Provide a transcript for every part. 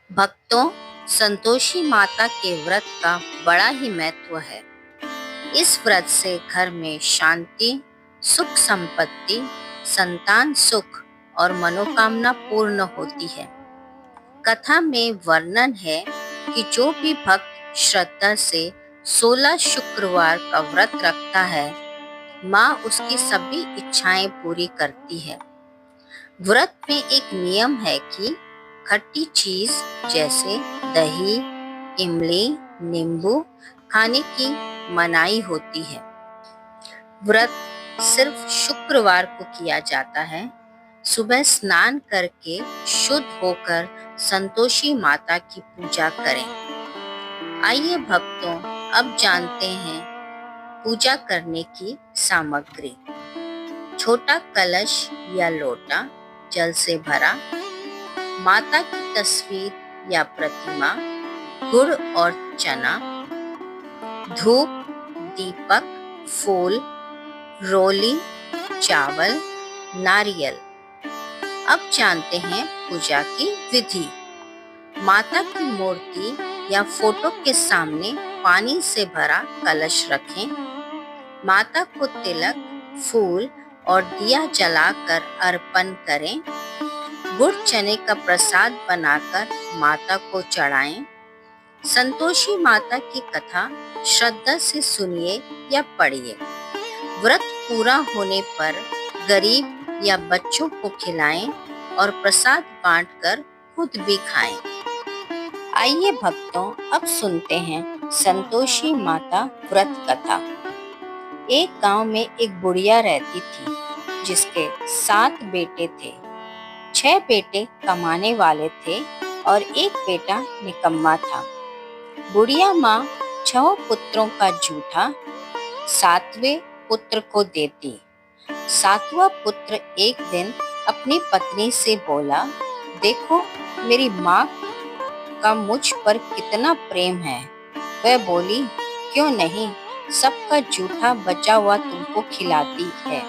भक्तों, संतोषी माता के व्रत का बड़ा ही महत्व है। इस व्रत से घर में शांति, सुख संपत्ति, संतान सुख और मनोकामना पूर्ण होती है। कथा में वर्णन है कि जो भी भक्त श्रद्धा से 16 शुक्रवार का व्रत रखता है, माँ उसकी सभी इच्छाएं पूरी करती है। व्रत में एक नियम है कि खट्टी चीज जैसे दही, इमली, नींबू खाने की मनाही होती है। व्रत सिर्फ शुक्रवार को किया जाता है। सुबह स्नान करके शुद्ध होकर संतोषी माता की पूजा करें। आइए भक्तों, अब जानते हैं पूजा करने की सामग्री। छोटा कलश या लोटा जल से भरा, माता की तस्वीर या प्रतिमा, गुड़ और चना, धूप, दीपक, फूल, रोली, चावल, नारियल। अब जानते हैं पूजा की विधि। माता की मूर्ति या फोटो के सामने पानी से भरा कलश रखें। माता को तिलक, फूल और दिया जलाकर अर्पण करें। गुड़ चने का प्रसाद बनाकर माता को चढ़ाएं। संतोषी माता की कथा श्रद्धा से सुनिए या पढ़िए। व्रत पूरा होने पर गरीब या बच्चों को खिलाएं और प्रसाद बांटकर खुद भी खाएं। आइए भक्तों, अब सुनते हैं संतोषी माता व्रत कथा। एक गांव में एक बुढ़िया रहती थी जिसके 7 बेटे थे। 6 बेटे कमाने वाले थे और एक बेटा निकम्मा था। बुढ़िया माँ 6 पुत्रों का जूठा 7वें पुत्र को देती। 7वां पुत्र एक दिन अपनी पत्नी से बोला, देखो मेरी माँ का मुझ पर कितना प्रेम है। वह बोली, क्यों नहीं, सबका जूठा बचा हुआ तुमको खिलाती है।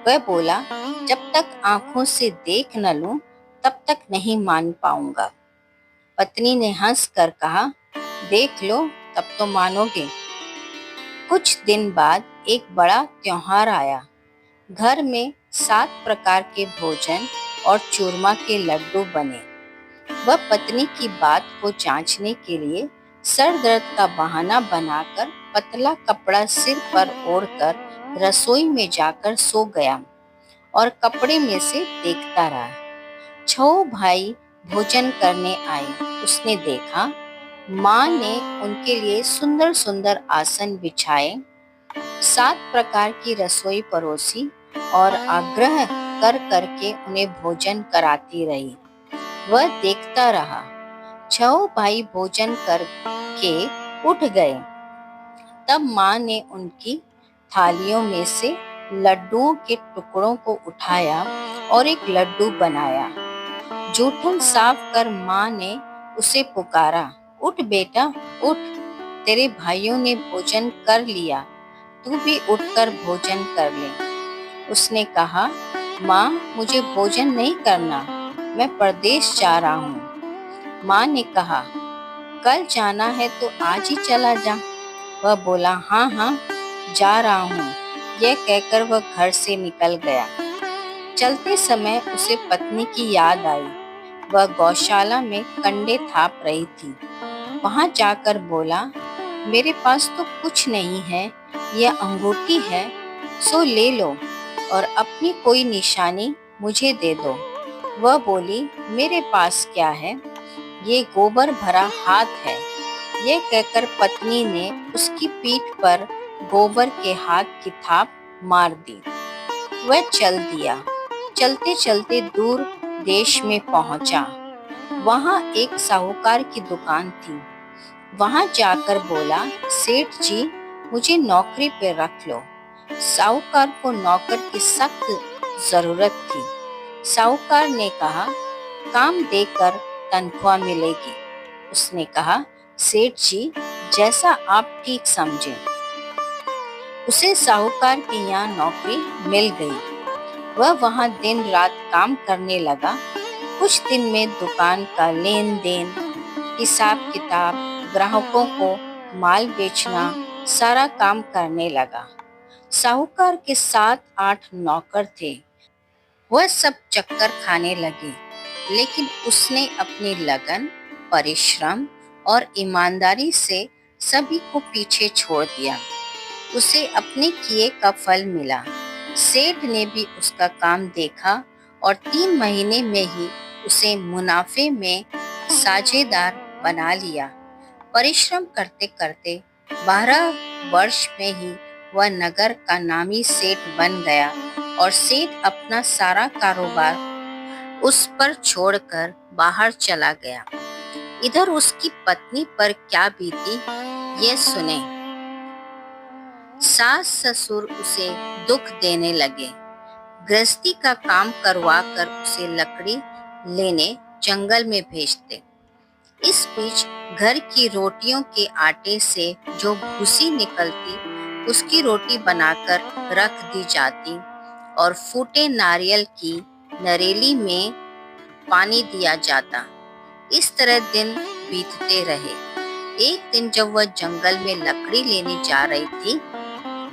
वह बोला, जब तक आंखों से देख न लूं तब तक नहीं मान पाऊंगा। पत्नी ने हंस कर कहा, देख लो तब तो मानोगे। कुछ दिन बाद एक बड़ा त्योहार आया। घर में 7 प्रकार के भोजन और चूरमा के लड्डू बने। वह पत्नी की बात को जांचने के लिए सर दर्द का बहाना बनाकर पतला कपड़ा सिर पर ओढ़कर रसोई में जाकर सो गया और कपड़े में से देखता रहा। 6 भाई भोजन करने आए। उसने देखा माँ ने उनके लिए सुंदर सुंदर आसन बिछाए, 7 प्रकार की रसोई परोसी और आग्रह कर करके उन्हें भोजन कराती रही। वह देखता रहा। 6 भाई भोजन करके उठ गए। तब माँ ने उनकी थालियों में से लड्डुओं के टुकड़ों को उठाया और एक लड्डू बनाया। जूठन साफ कर माँ ने उसे पुकारा, उठ बेटा उठ, तेरे भाइयों ने भोजन कर लिया, तू भी उठकर भोजन कर ले। उसने कहा, माँ मुझे भोजन नहीं करना, मैं परदेश जा रहा हूँ। माँ ने कहा, कल जाना है तो आज ही चला जा। वह बोला, हाँ हाँ जा रहा हूँ। यह कहकर वह घर से निकल गया। चलते समय उसे पत्नी की याद आई। वह गौशाला में कंडे थाप रही थी। वहां जाकर बोला, मेरे पास तो कुछ नहीं है, यह अंगूठी है, सो ले लो और अपनी कोई निशानी मुझे दे दो। वह बोली, मेरे पास क्या है, ये गोबर भरा हाथ है। यह कहकर पत्नी ने उसकी पीठ पर गोबर के हाथ की थाप मार दी। वह चल दिया। चलते चलते दूर देश में पहुंचा। वहां एक साहूकार की दुकान थी। वहां जाकर बोला, सेठ जी मुझे नौकरी पे रख लो। साहूकार को नौकर की सख्त जरूरत थी। साहूकार ने कहा, काम देकर तनख्वाह मिलेगी। उसने कहा, सेठ जी जैसा आप ठीक समझें। उसे साहूकार के यहाँ नौकरी मिल गई। वह वहां दिन रात काम करने लगा। कुछ दिन में दुकान का लेन देन, हिसाब किताब, ग्राहकों को माल बेचना, सारा काम करने लगा। साहूकार के 7-8 नौकर थे। वह सब चक्कर खाने लगे, लेकिन उसने अपनी लगन, परिश्रम और ईमानदारी से सभी को पीछे छोड़ दिया। उसे अपने किए का फल मिला। सेठ ने भी उसका काम देखा और 3 महीने में ही उसे मुनाफे में साझेदार बना लिया। परिश्रम करते करते 12 वर्ष में ही वह नगर का नामी सेठ बन गया और सेठ अपना सारा कारोबार उस पर छोड़कर बाहर चला गया। इधर उसकी पत्नी पर क्या बीती, ये सुने। सास ससुर उसे दुख देने लगे। गृहस्थी का काम करवा कर उसे लकड़ी लेने जंगल में भेजते। इस बीच घर की रोटियों के आटे से जो भूसी निकलती, उसकी रोटी बनाकर रख दी जाती और फूटे नारियल की नरेली में पानी दिया जाता। इस तरह दिन बीतते रहे। एक दिन जब वह जंगल में लकड़ी लेने जा रही थी,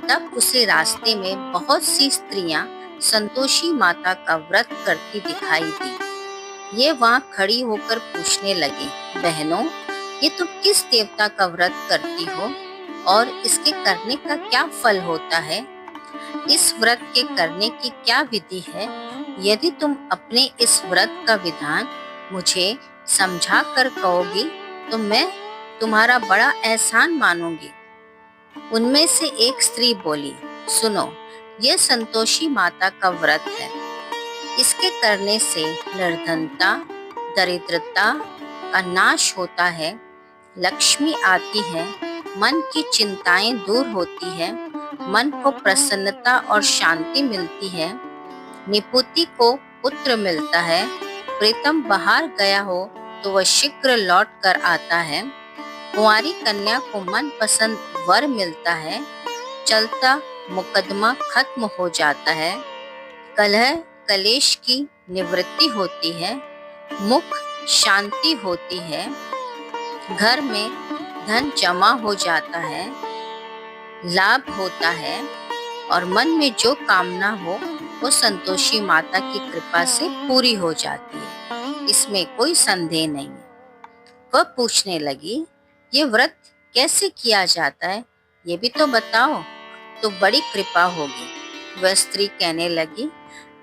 तब उसे रास्ते में बहुत सी स्त्रियां संतोषी माता का व्रत करती दिखाई दी। ये वहां खड़ी होकर पूछने लगी, बहनों, ये तुम किस देवता का व्रत करती हो और इसके करने का क्या फल होता है? इस व्रत के करने की क्या विधि है? यदि तुम अपने इस व्रत का विधान मुझे समझा कर कहोगी तो मैं तुम्हारा बड़ा एहसान मानूंगी। उनमें से एक स्त्री बोली, सुनो, यह संतोषी माता का व्रत है। इसके करने से निर्धनता, दरिद्रता का नाश होता है, लक्ष्मी आती है, मन की चिंताएं दूर होती है, मन को प्रसन्नता और शांति मिलती है, निपुति को पुत्र मिलता है, प्रीतम बाहर गया हो तो वह शीघ्र लौट कर आता है, कुंवारी कन्या को मन पसंद वर मिलता है, चलता मुकदमा खत्म हो जाता है, कलह कलेश की निवृत्ति होती है, मुख शांति होती है, घर में धन जमा हो जाता है, लाभ होता है और मन में जो कामना हो वो संतोषी माता की कृपा से पूरी हो जाती है। इसमें कोई संदेह नहीं है। वह पूछने लगी, ये व्रत कैसे किया जाता है, ये भी तो बताओ, तो बड़ी कृपा होगी। वह स्त्री कहने लगी,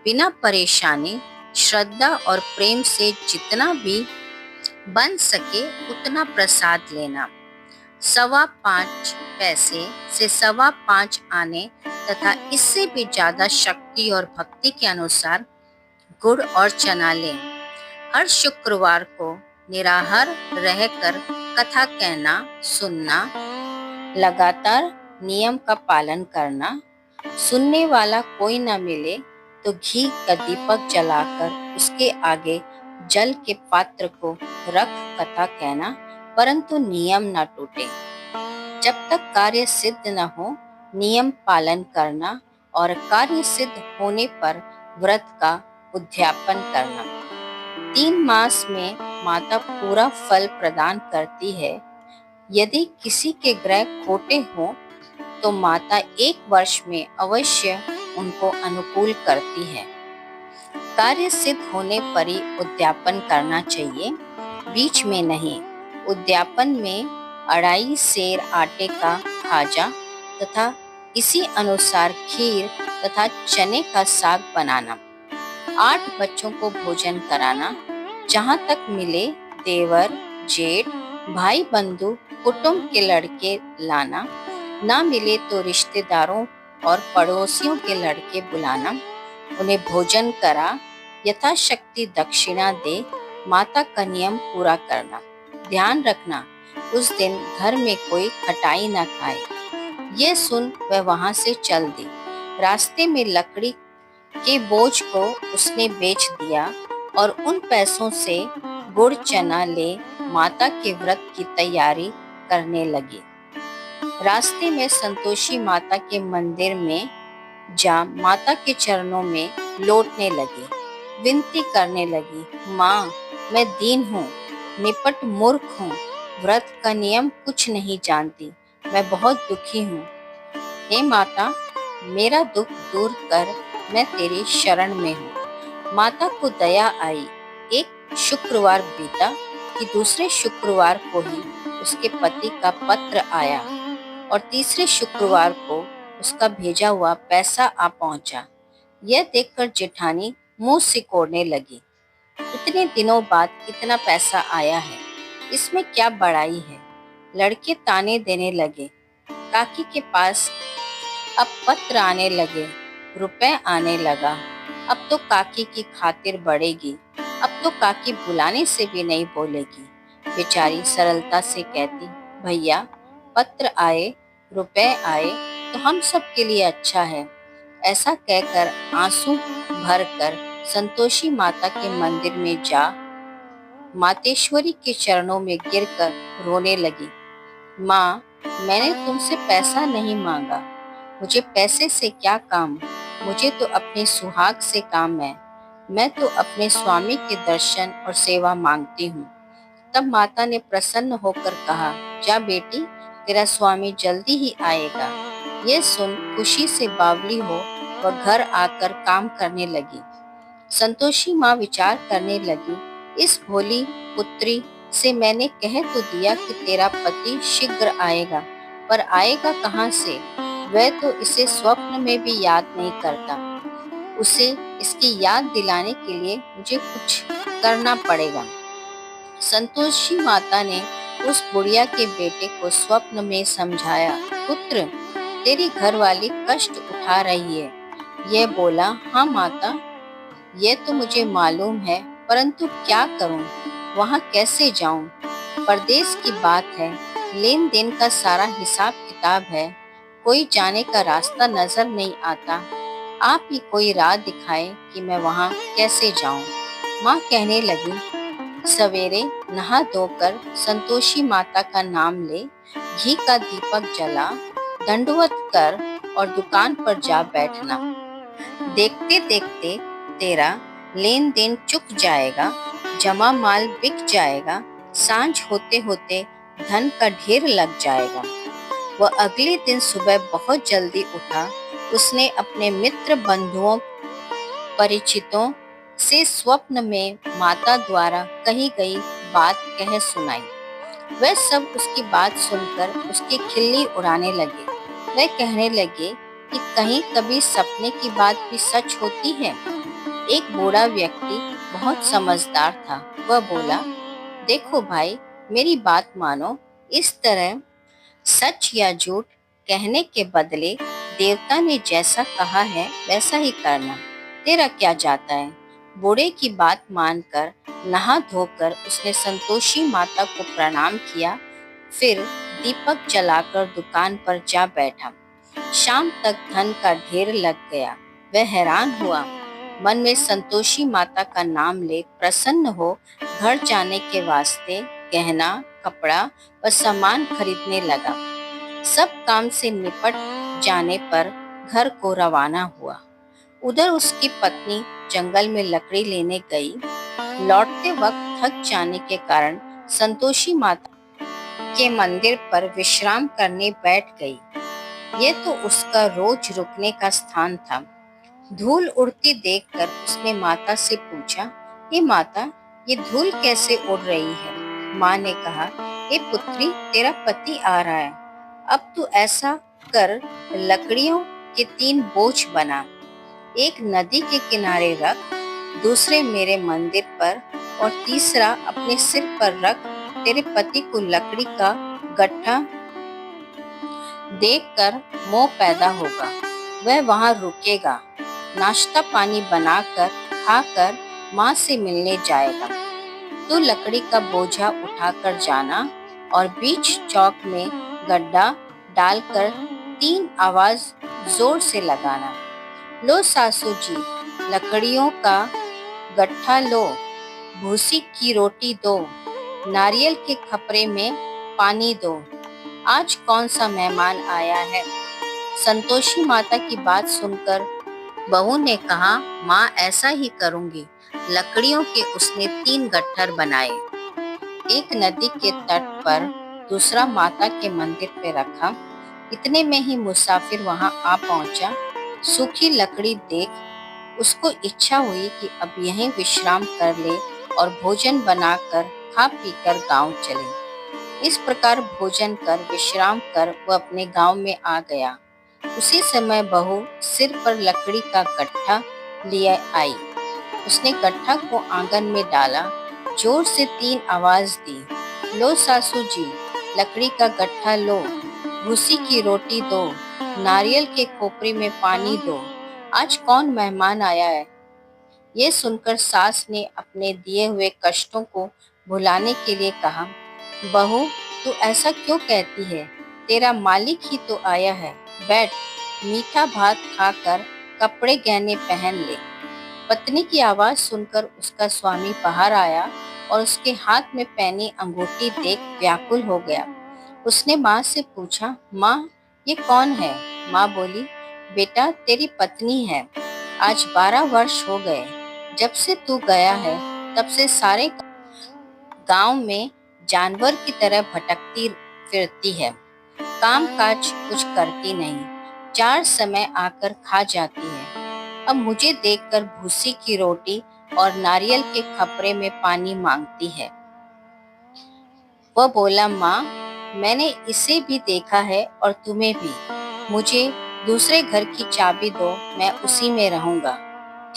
बिना परेशानी, श्रद्धा और प्रेम से जितना भी बन सके उतना प्रसाद लेना। 5.25 पैसे से 5.25 आने तथा इससे भी ज्यादा शक्ति और भक्ति के अनुसार गुड़ और चना लें। हर शुक्रवार को निराहार रहकर कथा कहना, सुनना, लगातार नियम का पालन करना। सुनने वाला कोई न मिले तो घी का दीपक जलाकर उसके आगे जल के पात्र को रख कथा कहना, परंतु नियम न टूटे। जब तक कार्य सिद्ध न हो, नियम पालन करना और कार्य सिद्ध होने पर व्रत का उद्यापन करना। 3 मास में माता पूरा फल प्रदान करती है। यदि किसी के ग्रह खोटे हों तो माता 1 वर्ष में अवश्य उनको अनुकूल करती है। कार्य सिद्ध होने पर ही उद्यापन करना चाहिए, बीच में नहीं। उद्यापन में 2.5 सेर आटे का खाजा तथा इसी अनुसार खीर तथा चने का साग बनाना, 8 बच्चों को भोजन कराना, जहाँ तक मिले देवर, जेठ, भाई बंधु, कुटुंब के लड़के लाना, ना मिले तो रिश्तेदारों और पड़ोसियों के लड़के बुलाना, उन्हें भोजन करा, यथाशक्ति दक्षिणा दे, माता का नियम पूरा करना। ध्यान रखना, उस दिन घर में कोई खटाई न खाए। ये सुन वह वहां से चल दी। रास्ते में लकड़ी के बोझ को उसने बेच दिया और उन पैसों से गुड़ चना ले माता के व्रत की तैयारी करने लगी। रास्ते में संतोषी माता के मंदिर में जा माता के चरणों में लौटने लगी। विनती करने लगी, माँ, मैं दीन हूँ, निपट मूर्ख हूँ, व्रत का नियम कुछ नहीं जानती, मैं बहुत दुखी हूँ। हे माता, मेरा दुख दूर कर, मैं तेरी शरण में हूँ। माता को दया आई। एक शुक्रवार बीता कि दूसरे शुक्रवार को ही उसके पति का पत्र आया और तीसरे शुक्रवार को उसका भेजा हुआ पैसा आ पहुंचा। यह देखकर जेठानी मुंह सिकोड़ने लगी। इतने दिनों बाद इतना पैसा आया है, इसमें क्या बड़ाई है। लड़के ताने देने लगे। काकी के पास अब पत्र आने लगे, रुपए आने लगा। अब तो काकी की खातिर बढ़ेगी, अब तो काकी बुलाने से भी नहीं बोलेगी। बेचारी सरलता से कहती, भैया, पत्र आए, रुपए आए तो हम सब के लिए अच्छा है। ऐसा कहकर आंसू भरकर संतोषी माता के मंदिर में जा मातेश्वरी के चरणों में गिरकर रोने लगी। माँ, मैंने तुमसे पैसा नहीं मांगा, मुझे पैसे से क्या काम, मुझे तो अपने सुहाग से काम है। मैं तो अपने स्वामी के दर्शन और सेवा मांगती हूँ। तब माता ने प्रसन्न होकर कहा, जा बेटी, तेरा स्वामी जल्दी ही आएगा। ये सुन खुशी से बावली हो वह घर आकर काम करने लगी। संतोषी माँ विचार करने लगी, इस भोली पुत्री से मैंने कह तो दिया कि तेरा पति शीघ्र आएगा, पर आएगा कहाँ से? वह तो इसे स्वप्न में भी याद नहीं करता। उसे इसकी याद दिलाने के लिए मुझे कुछ करना पड़ेगा। संतोषी माता ने उस बुढ़िया के बेटे को स्वप्न में समझाया, पुत्र, तेरी घरवाली कष्ट उठा रही है। यह बोला, हाँ माता, ये तो मुझे मालूम है, परंतु क्या करूं? वहां कैसे जाऊं? परदेश की बात है, लेन देन का सारा हिसाब किताब है, कोई जाने का रास्ता नजर नहीं आता। आप ही कोई राह दिखाए कि मैं वहां कैसे जाऊं। माँ कहने लगी, सवेरे नहा धोकर संतोषी माता का नाम ले, घी का दीपक जला, दंडवत कर और दुकान पर जा बैठना। देखते देखते तेरा लेन देन चुक जाएगा, जमा माल बिक जाएगा, सांझ होते होते धन का ढेर लग जाएगा। वह अगले दिन सुबह बहुत जल्दी उठा। उसने अपने मित्र बंधुओं परिचितों से स्वप्न में माता द्वारा कही गई बात कह सुनाई। वह सब उसकी बात सुनकर उसकी खिल्ली उड़ाने लगे। वह कहने लगे कि कहीं कभी सपने की बात भी सच होती है। एक बूढ़ा व्यक्ति बहुत समझदार था। वह बोला, देखो भाई, मेरी बात मानो, इस तरह सच या झूठ कहने के बदले देवता ने जैसा कहा है वैसा ही करना, तेरा क्या जाता है। बूढ़े की बात मानकर नहा धोकर उसने संतोषी माता को प्रणाम किया, फिर दीपक जलाकर दुकान पर जा बैठा। शाम तक धन का ढेर लग गया। वह हैरान हुआ, मन में संतोषी माता का नाम ले प्रसन्न हो घर जाने के वास्ते गहना, कपड़ा व सामान खरीदने लगा। सब काम से निपट जाने पर घर को रवाना हुआ। उधर उसकी पत्नी जंगल में लकड़ी लेने गई। लौटते वक्त थक जाने के कारण संतोषी माता के मंदिर पर विश्राम करने बैठ गई। ये तो उसका रोज रुकने का स्थान था। धूल उड़ती देखकर उसने माता से पूछा, हे माता, ये धूल कैसे उड़ रही है? माँ ने कहा, हे पुत्री, तेरा पति आ रहा है। अब तू ऐसा कर, लकड़ियों के 3 बोझ बना, एक नदी के किनारे रख, दूसरे मेरे मंदिर पर और तीसरा अपने सिर पर रख। तेरे पति को लकड़ी का गट्ठा देखकर मोह पैदा होगा, वह वहां रुकेगा, नाश्ता पानी बनाकर खाकर माँ से मिलने जाएगा। तो लकड़ी का बोझा उठाकर जाना और बीच चौक में गड्ढा डालकर 3 आवाज जोर से लगाना, लो सासू जी, लकड़ियों का गट्ठा लो, भूसी की रोटी दो, नारियल के खपरे में पानी दो, आज कौन सा मेहमान आया है। संतोषी माता की बात सुनकर बहू ने कहा, माँ, ऐसा ही करूंगी। लकड़ियों के उसने 3 गट्ठर बनाए, एक नदी के तट पर, दूसरा माता के मंदिर पे रखा। इतने में ही मुसाफिर वहां आ पहुंचा। सूखी लकड़ी देख उसको इच्छा हुई कि अब यहीं विश्राम कर ले और भोजन बनाकर खा पीकर गांव चले। इस प्रकार भोजन कर विश्राम कर वह अपने गांव में आ गया। उसी समय बहू सिर पर लकड़ी का गट्ठा लिए आई। उसने गट्ठा को आंगन में डाला, जोर से 3 आवाज दी, लो सासू जी, लकड़ी का गट्ठा लो, भूसी की रोटी दो, नारियल के खोपरी में पानी दो, आज कौन मेहमान आया है। ये सुनकर सास ने अपने दिए हुए कष्टों को भुलाने के लिए कहा, बहू तू ऐसा क्यों कहती है, तेरा मालिक ही तो आया है, बैठ, मीठा भात खाकर कपड़े गहने पहन ले। पत्नी की आवाज सुनकर उसका स्वामी बाहर आया और उसके हाथ में पहनी अंगूठी देख व्याकुल हो गया। उसने माँ से पूछा, माँ ये कौन है। माँ बोली, बेटा तेरी पत्नी है, आज 12 वर्ष हो गए, जब से तू गया है तब से सारे गांव में जानवर की तरह भटकती फिरती है, काम काज कुछ करती नहीं, 4 समय आकर खा जाती है। अब मुझे देखकर भूसी की रोटी और नारियल के खपरे में पानी मांगती है। वह बोला, माँ मैंने इसे भी देखा है और तुम्हें भी, मुझे दूसरे घर की चाबी दो, मैं उसी में रहूंगा।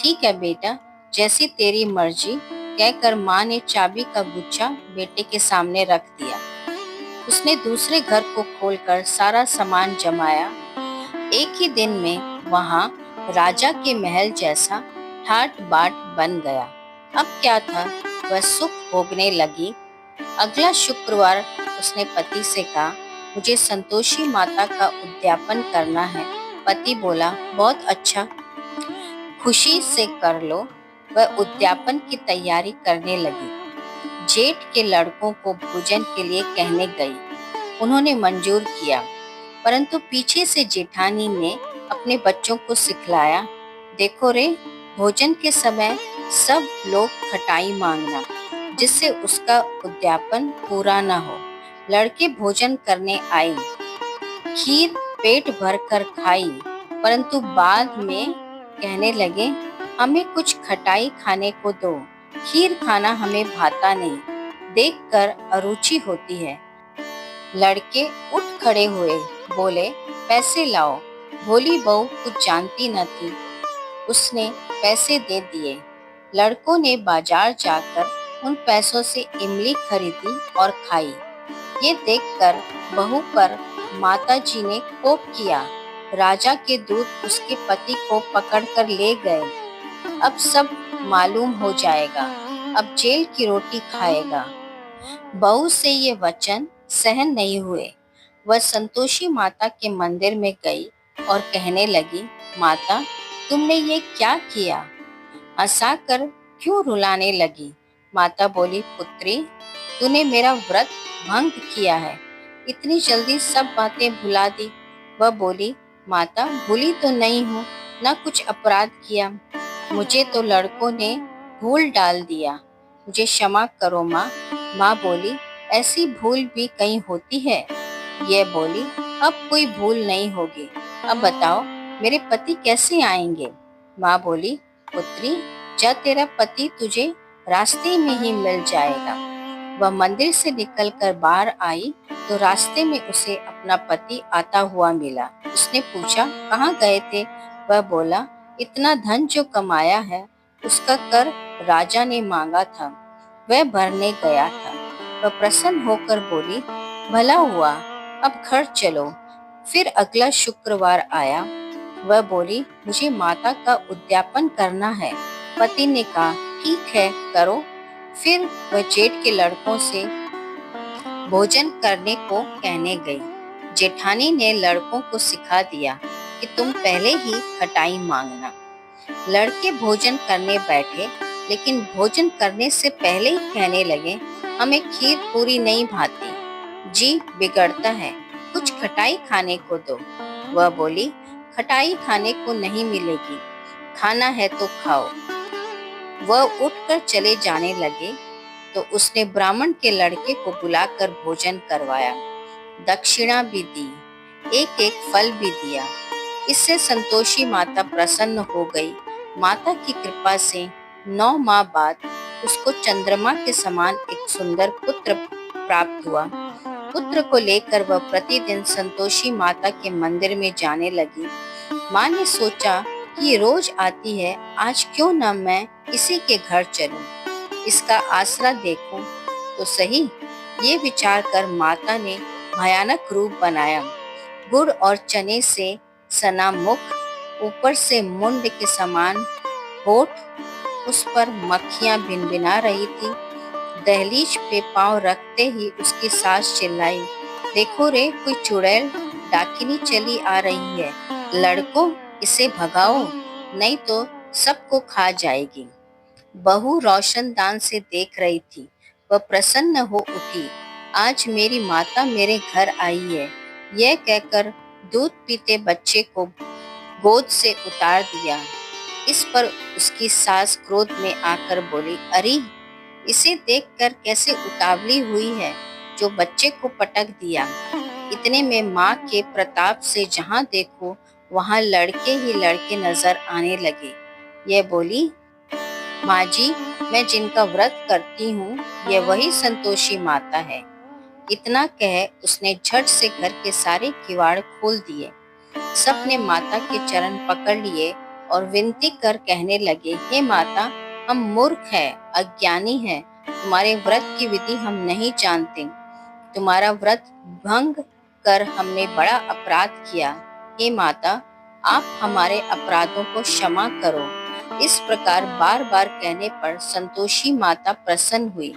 ठीक है बेटा, जैसी तेरी मर्जी, कहकर माँ ने चाबी का गुच्छा बेटे के सामने रख दिया। उसने दूसरे घर को खोलकर सारा सामान जमाया। एक ही दिन में वहां राजा के महल जैसा ठाट बाट बन गया। अब क्या था, वह सुख भोगने लगी। अगला शुक्रवार उसने पति से कहा, मुझे संतोषी माता का उद्यापन करना है। पति बोला, बहुत अच्छा, खुशी से कर लो। वह उद्यापन की तैयारी करने लगी। जेठ के लड़कों को भोजन के लिए कहने गई। उन्होंने मंजूर किया, परंतु पीछे से जेठानी ने अपने बच्चों को सिखलाया, देखो रे, भोजन के समय सब लोग खटाई मांगना, जिससे उसका उद्यापन पूरा न हो। लड़के भोजन करने आए, खीर पेट भर कर खाई, परंतु बाद में कहने लगे, हमें कुछ खटाई खाने को दो, खीर खाना हमें भाता नहीं, देखकर अरुचि होती है। लड़के उठ खड़े हुए, बोले, पैसे लाओ। भोली बहू कुछ जानती न थी, उसने पैसे दे दिए। लड़कों ने बाजार जाकर उन पैसों से इमली खरीदी और खाई। ये देखकर बहू पर माताजी ने कोप किया। राजा के दूत उसके पति को पकड़कर ले गए। अब सब मालूम हो जाएगा, अब जेल की रोटी खाएगा। बहू से ये वचन सहन नहीं हुए। वह संतोषी माता के मंदिर में गई और कहने लगी, माता तुमने ये क्या किया। हंसाकर क्यों रुलाने लगी। माता बोली, पुत्री तूने मेरा व्रत भंग किया है, इतनी जल्दी सब बातें भुला दी। वह बोली, माता भूली तो नहीं हूँ, न कुछ अपराध किया, मुझे तो लड़कों ने भूल डाल दिया, मुझे क्षमा करो माँ। माँ बोली, ऐसी भूल भी कहीं होती है। यह बोली, अब कोई भूल नहीं होगी, अब बताओ मेरे पति कैसे आएंगे। माँ बोली, पुत्री जा, तेरा पति तुझे रास्ते में ही मिल जाएगा। वह मंदिर से निकलकर बाहर आई तो रास्ते में उसे अपना पति आता हुआ मिला। उसने पूछा, कहाँ गए थे। वह बोला, इतना धन जो कमाया है उसका कर राजा ने मांगा था, वह भरने गया था। वह प्रसन्न होकर बोली, भला हुआ, अब घर चलो। फिर अगला शुक्रवार आया। वह बोली, मुझे माता का उद्यापन करना है। पति ने कहा, ठीक है करो। फिर वह जेठ के लड़कों से भोजन करने को कहने गई। जेठानी ने लड़कों को सिखा दिया कि तुम पहले ही खटाई मांगना। लड़के भोजन करने बैठे, लेकिन भोजन करने से पहले ही कहने लगे, हमें खीर पूरी नहीं भाती, जी बिगड़ता है, कुछ खटाई खाने को दो। वह बोली, खटाई खाने को नहीं मिलेगी, खाना है तो खाओ। वह उठकर चले जाने लगे तो उसने ब्राह्मण के लड़के को बुलाकर भोजन करवाया, दक्षिणा भी दी, एक एक फल भी दिया। इससे संतोषी माता प्रसन्न हो गई। माता की कृपा से 9 माह बाद उसको चंद्रमा के समान एक सुंदर पुत्र प्राप्त हुआ। पुत्र को लेकर वह प्रतिदिन संतोषी माता के मंदिर में जाने लगी। माँ ने सोचा कि ये रोज आती है, आज क्यों न मैं इसी के घर चलूं, इसका आसरा देखूं तो सही। ये विचार कर माता ने भयानक रूप बनाया। गुड़ और चने से सना मुख, ऊपर से मुंड के समान होठ, उस पर मक्खियां भिनभिना रही थी। दहलीज पे पांव रखते ही उसकी सास चिल्लाई, देखो रे, कोई चुड़ैल डाकिनी चली आ रही है, लड़कों इसे भगाओ, नहीं तो सबको खा जाएगी। बहू रोशनदान से देख रही थी। वह प्रसन्न हो उठी, आज मेरी माता मेरे घर आई है। यह कहकर दूध पीते बच्चे को गोद से उतार दिया। इस पर उसकी सास क्रोध में आकर बोली, अरे इसे देखकर कैसे उतावली हुई है, जो बच्चे को पटक दिया। इतने में माँ के प्रताप से जहाँ देखो वहाँ लड़के ही लड़के नजर आने लगे। यह बोली, माँ जी, मैं जिनका व्रत करती हूँ यह वही संतोषी माता है। इतना कह उसने झट से घर के सारे किवाड़ खोल दिए। सबने माता के चरण पकड़ लिए और विनती कर कहने लगे, हे माता, हम मूर्ख हैं, अज्ञानी हैं, तुम्हारे व्रत की विधि हम नहीं जानते। तुम्हारा व्रत भंग कर हमने बड़ा अपराध किया। हे माता, आप हमारे अपराधों को क्षमा करो। इस प्रकार बार बार कहने पर संतोषी माता प्रसन्न हुई।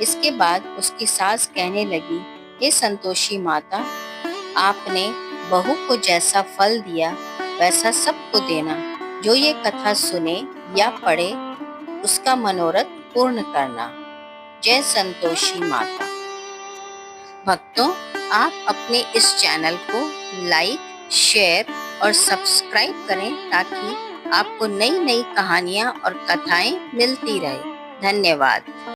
इसके बाद उसकी सास कहने लगी, हे संतोषी माता, आपने बहू को जैसा फल दिया वैसा सबको देना। जो ये कथा सुने या पढ़े उसका मनोरथ पूर्ण करना। जय संतोषी माता। भक्तों, आप अपने इस चैनल को लाइक, शेयर और सब्सक्राइब करें ताकि आपको नई नई कहानियाँ और कथाएं मिलती रहे। धन्यवाद।